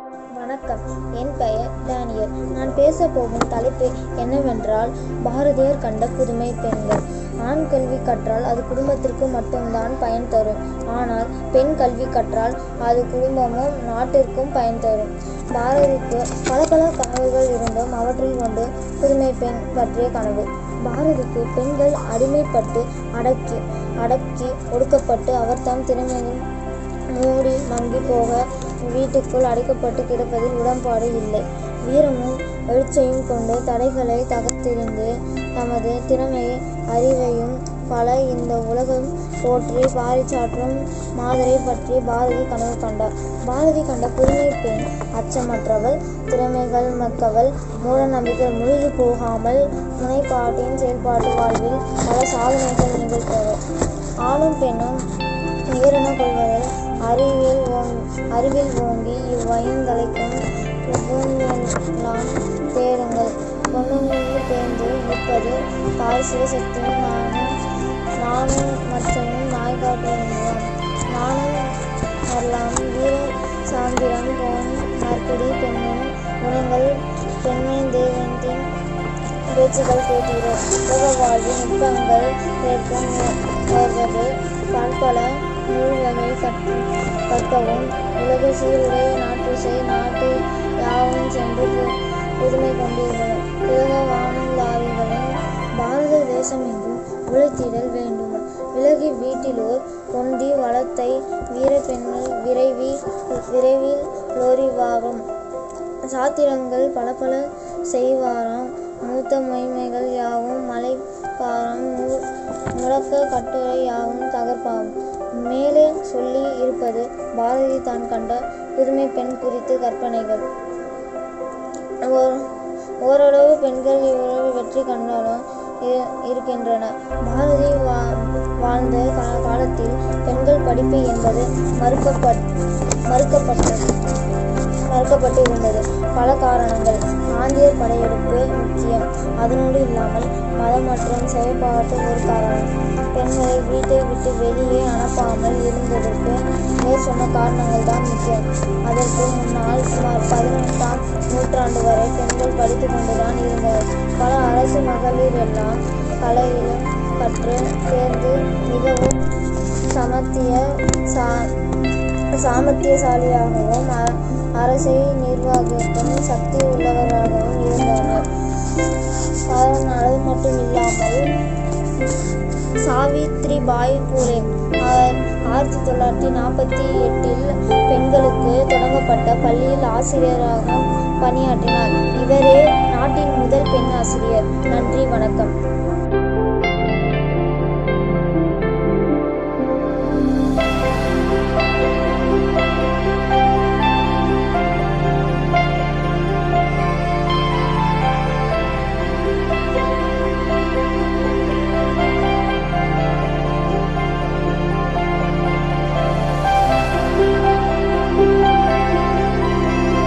வணக்கம். என் பெயர் டேனியல். நான் பேசப்போகும் தலைப்பு என்னவென்றால், பாரதியார் கண்ட புதுமை பெண்கள். ஆண் கல்வி கற்றால் அது குடும்பத்திற்கு மட்டும்தான் பயன் தரும். ஆனால் பெண் கல்வி கற்றால் அது குடும்பமும் நாட்டிற்கும் பயன் தரும். பாரதிக்கு பல கனவுகள் இருந்தும் அவற்றில் ஒன்று புதுமை பெண் பற்றிய கனவு. பாரதிக்கு பெண்கள் அடிமைப்பட்டு அடக்கி ஒடுக்கப்பட்டு அவர் தம் திறமையில் மூடி மங்கி போக வீட்டுக்குள் அடைக்கப்பட்டு கிடப்பதில் உடன்பாடு இல்லை. வீரமும் எழுச்சியும் கொண்டு தடைகளை தகர்த்தெறிந்து தமது திறமையை அறிவையும் பல இந்த உலகம் போற்றி பாரிச்சாற்றும் மாதரை பற்றி பாரதி கனவு கண்டார். பாரதி கண்ட புதுமை பெண் அச்சமற்றவள், திறமைகள் மிக்கவள், மூட நம்பிக்கை மூழ்கி போகாமல் முனைப்பாட்டின் செயல்பாட்டு வாழ்வில் பல சாதனைகள் நிகழ்த்தவள். ஆணும் பெண்ணும் நேரென கொள்வதில் அறிவில் ஓங்கி இவ்வையங்களைக்கும் பூமியெல்லாம் தேடுங்கள். பொண்ணுங்களில் தேர்ந்து நிற்பது தாய் சிவசக்தியும் நானும் மற்றும் நாய் காட்டுவோம். நானும் வரலாம் வீர சாந்திரம் போன் நற்குடி பெண்ணின் குணங்கள் பெண்மை தேவத்தின் பேச்சுகள் கேட்டீர்கள். உலக வாழ்வின் நுட்பங்கள் கேட்கும் வருவது பற்பல நூல்களை கற்கவும் உலக சீருடை நாட்டிசை நாட்டு யாவும் சென்று புதுமை கொண்டிருந்தன. உலக வானொலிகளின் பாரத தேசம் எங்கும் உழைத்திடல் வேண்டும். விலகி வீட்டிலோர் பொந்தி வளத்தை வீர பெண்கள் விரைவில் லோரிவாகும். சாத்திரங்கள் பல செய்வாராம். மூத்த மொய்மைகள் யாவும் மலைப்பாரம் முழக்க கட்டுரை யாவும் தகர்ப்பாகும். மேலே சொல்லி இருப்பது பாரதி தான் கண்ட புதுமை பெண் குறித்து கற்பனைகள். ஓரளவு பெண்கள் இவ்வளவு வெற்றி கண்டாலும் இருக்கின்றன. பாரதி வாழ்ந்த காலத்தில் பெண்கள் படிப்பு என்பது மறுக்கப்பட்டு இருந்தது. பல காரணங்கள். ஆந்தியர் படையெடுப்பு முக்கியம். அதனோடு இல்லாமல் மதம் மற்றும் செயற்பாட்டு ஒரு காரணம். பெண்களை வீட்டை விட்டு வெளியே அனுப்பாமல் இருந்ததற்கு மேற்சொன்ன காரணங்கள் தான் முக்கியம். அதற்கு முன்னால் சுமார் 18ஆம் நூற்றாண்டு வரை பெண்கள் படித்து கொண்டுதான் இருந்தனர். பல அரசு மகளிர் எல்லாம் கலையிலும் கற்று தேர்ந்து மிகவும் சாமர்த்தியசாலியாகவும் அரசை நிர்வகிக்கும் சக்தி உள்ளவர்களாகவும் இருந்தனர். அது மட்டும் இல்லாமல் சாவித்ரிபாய் பூலே 1948 பெண்களுக்கு தொடங்கப்பட்ட பள்ளியில் ஆசிரியராக பணியாற்றினார். இவரே நாட்டின் முதல் பெண் ஆசிரியர். நன்றி, வணக்கம்.